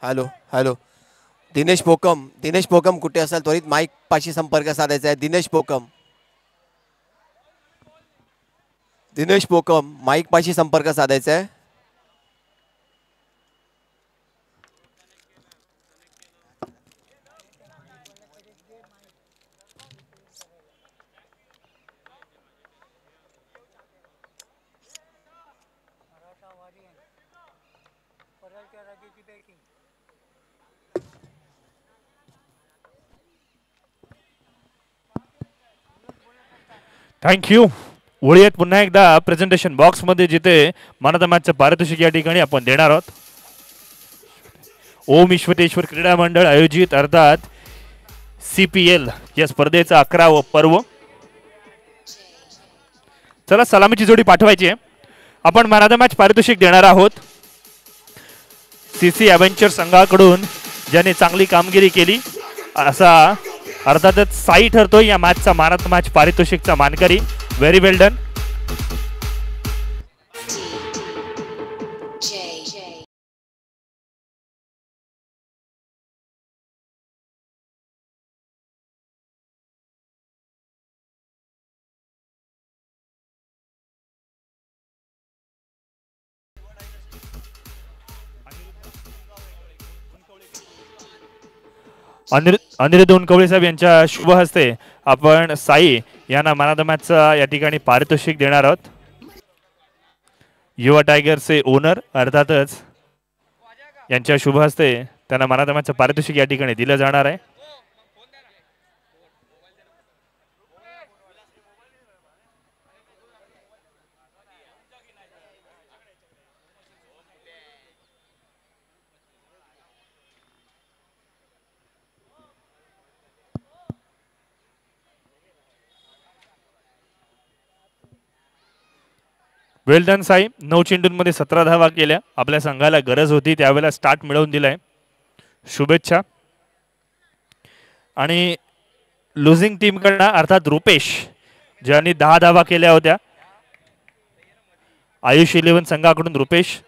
हॅलो हॅलो दिनेश पोकम कुठे असाल त्वरित माईक पाशी संपर्क साधायचा आहे. दिनेश पोकम माईक पाशी संपर्क साधायचा आहे. थँक्यू. वळूयात पुन्हा एकदा प्रेझेंटेशन बॉक्स मध्ये, जिथे मन ऑफ द मॅचचं पारितोषिक या ठिकाणी आपण देणार आहोत. ओम विश्वेश्वर क्रीडा मंडळ आयोजित अर्थात CPL या स्पर्धेचा 11वा पर्व. चला सलामीची जोडी पाठवायची आहे. आपण मॅन ऑफ द मॅच पारितोषिक देणार आहोत CC ॲव्हेंचर संघाकडून, ज्याने चांगली कामगिरी केली असा अर्थातच साई ठरतोय या मॅचचा मॅन ऑफ द मॅच पारितोषिकचा मानकरी. व्हेरी वेल डन. अनिरुद्ध उनकवळे साहेब यांच्या शुभ हस्ते आपण साई यांना मॅन ऑफ द मॅचचा या ठिकाणी पारितोषिक देणार आहोत. युवा टायगरचे ओनर अर्थातच यांच्या शुभ हस्ते त्यांना मॅन ऑफ द मॅचचं पारितोषिक या ठिकाणी दिलं जाणार आहे. वेल डन साई. 9 चेंडूंमध्ये 17 धावा केल्या. आपल्या संघाला गरज होती त्यावेळेला स्टार्ट मिळवून दिलाय. शुभेच्छा. आणि लुझिंग टीमकडनं अर्थात रुपेश ज्यांनी 10 धावा केल्या होत्या, आयुष 11 संघाकडून रुपेश.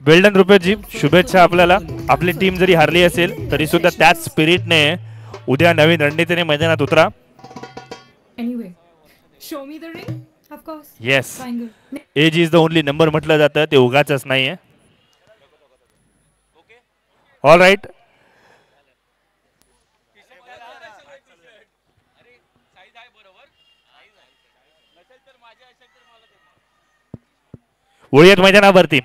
वेल्डन रुपेशजी, शुभेच्छा आपल्याला. आपली टीम जरी हारली असेल तरी सुद्धा त्याच स्पिरिटने उद्या नवीन रणनीतीने मैदानात उतरा. Yes, age is the only number म्हटलं जातं, ते उगाचच नाहीये. All right. वळूयात मैदानावरती,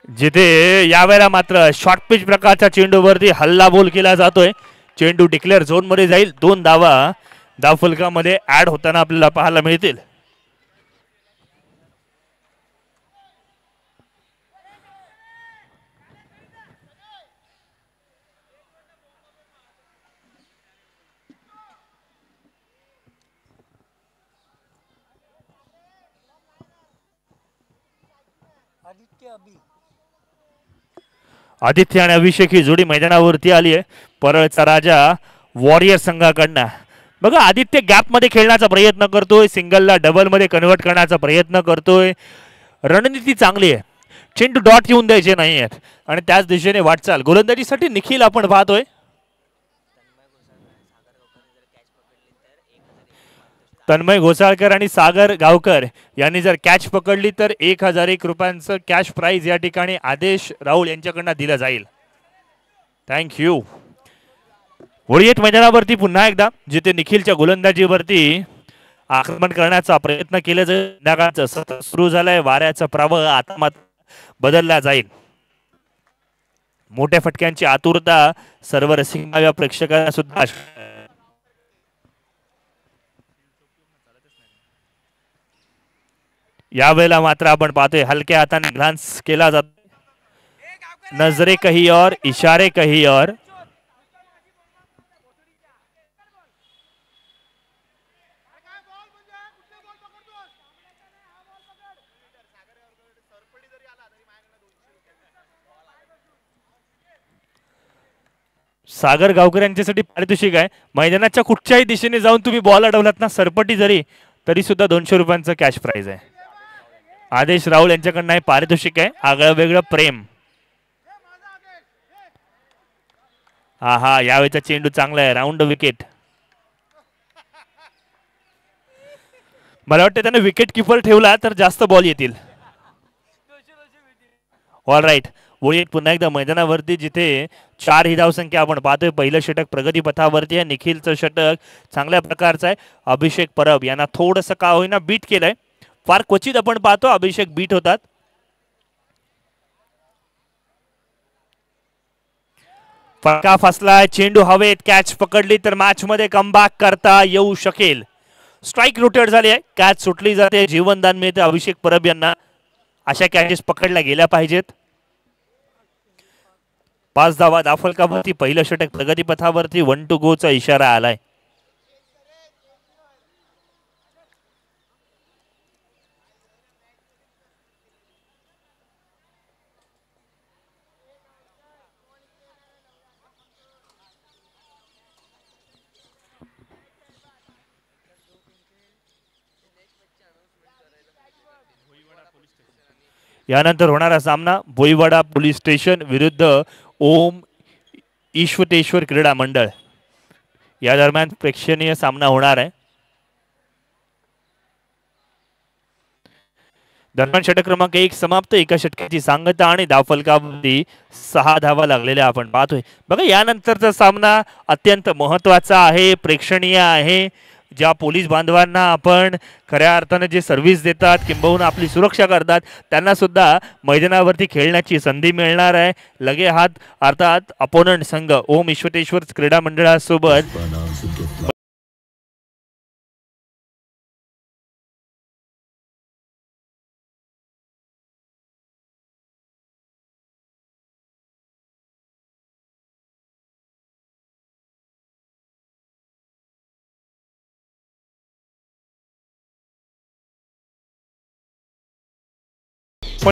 जिथे यावेळेला मात्र शॉर्ट पिच प्रकारच्या चेंडूवरती हल्लाबोल केला जातोय. चेंडू डिक्लेअर झोन मध्ये जाईल. 2 धावा धावफलकामध्ये ऍड होताना आपल्याला पाहायला मिळतील. आदित्य आणि अभिषेक ही जोडी मैदानावरती आली आहे. परळचा राजा वॉरियर संघाकडनं. बघा, आदित्य गॅप मध्ये खेळण्याचा प्रयत्न करतोय, सिंगलला डबल मध्ये कन्वर्ट करण्याचा प्रयत्न करतोय. रणनीती चांगली आहे. चेंडू डॉट येऊन द्यायचे नाही आहेत आणि त्याच दिशेने वाटचाल. गोलंदाजीसाठी निखिल आपण पाहतोय. तन्मय घोसाळकर आणि सागर गावकर यांनी जर कॅच पकडली तर 1001 रुपयांचं कॅश प्राइज या ठिकाणी आदेश राहुल यांच्याकडनं दिलं जाईल. थँक्यू. वळूयात मैदानावरती पुन्हा एकदा, जिथे निखिलच्या गोलंदाजीवरती आक्रमण करण्याचा प्रयत्न केला जाईल. सतत सुरू झालाय. वाऱ्याचा प्रवाह आता मात्र बदलला जाईल. मोठ्या फटक्यांची आतुरता सर्व रसिक प्रेक्षकांना सुद्धा. यावेळेला मात्र आपण पाहतोय हलक्या हाताने ग्लान्स केला जातो. नजरे कहीं और, इशारे कहीं और. सागर गावकर यांच्यासाठी पारितोषिक आहे. मैदानाच्या कुठच्याही दिशेने जाऊन तुम्ही बॉल अडवलात ना, सरपटी जरी, तरी सुद्धा 200 रुपयांचं कॅश प्राइज आहे. आदेश राहुल यांच्याकडनं हे पारितोषिक आहे. आगळं वेगळं प्रेम. हा यावेळेचा चेंडू चांगला आहे. Round wicket. मला वाटतं त्याने विकेट किपर ठेवला तर जास्त बॉल येतील. All right. वळीत पुन्हा एकदा मैदानावरती जिथे 4 ही धावसंख्या आपण पाहतोय. पहिलं षटक प्रगती पथावरती आहे. निखिलचं षटक चांगल्या प्रकारचं आहे. अभिषेक परब यांना थोडंसं का होईना बीट केलंय. फार क्वचित आपण पाहतो अभिषेक बीट होतात. फटका फसलाय. चेंडू हवेत. कॅच पकडली तर मॅच मध्ये कमबॅक करता येऊ शकेल. स्ट्राईक रोटेट झाली आहे. कॅच सुटली जाते. जीवनदान मिळते अभिषेक परब यांना. अशा कॅचेस पकडल्या गेल्या पाहिजेत. 5 धावा दाफलकावरती. पहिलं षटक प्रगती पथावरती. 1 to go चा इशारा आलाय. यानंतर होणारा सामना भोईवाडा पोलीस स्टेशन विरुद्ध ओम ईश्वतेश्वर क्रीडा मंडळ. या दरम्यान प्रेक्षणीय सामना होणार आहे. दरम्यान षटक क्रमांक 1 समाप्त. एका षटकाची सांगता आणि धावफलकावरती 6 धावा लागलेल्या आपण पाहतोय. बघा यानंतरचा सामना अत्यंत महत्वाचा आहे. प्रेक्षणीय आहे. ज्या पोलीस बांधवांना आपण खऱ्या अर्थाने जे सर्व्हिस देतात किंबहुना आपली सुरक्षा करतात त्यांना सुद्धा मैदानावरती खेळण्याची संधी मिळणार आहे. लगे हात अर्थात अपोनंट संघ ओम ईश्वतेश्वर क्रीडा मंडळासोबत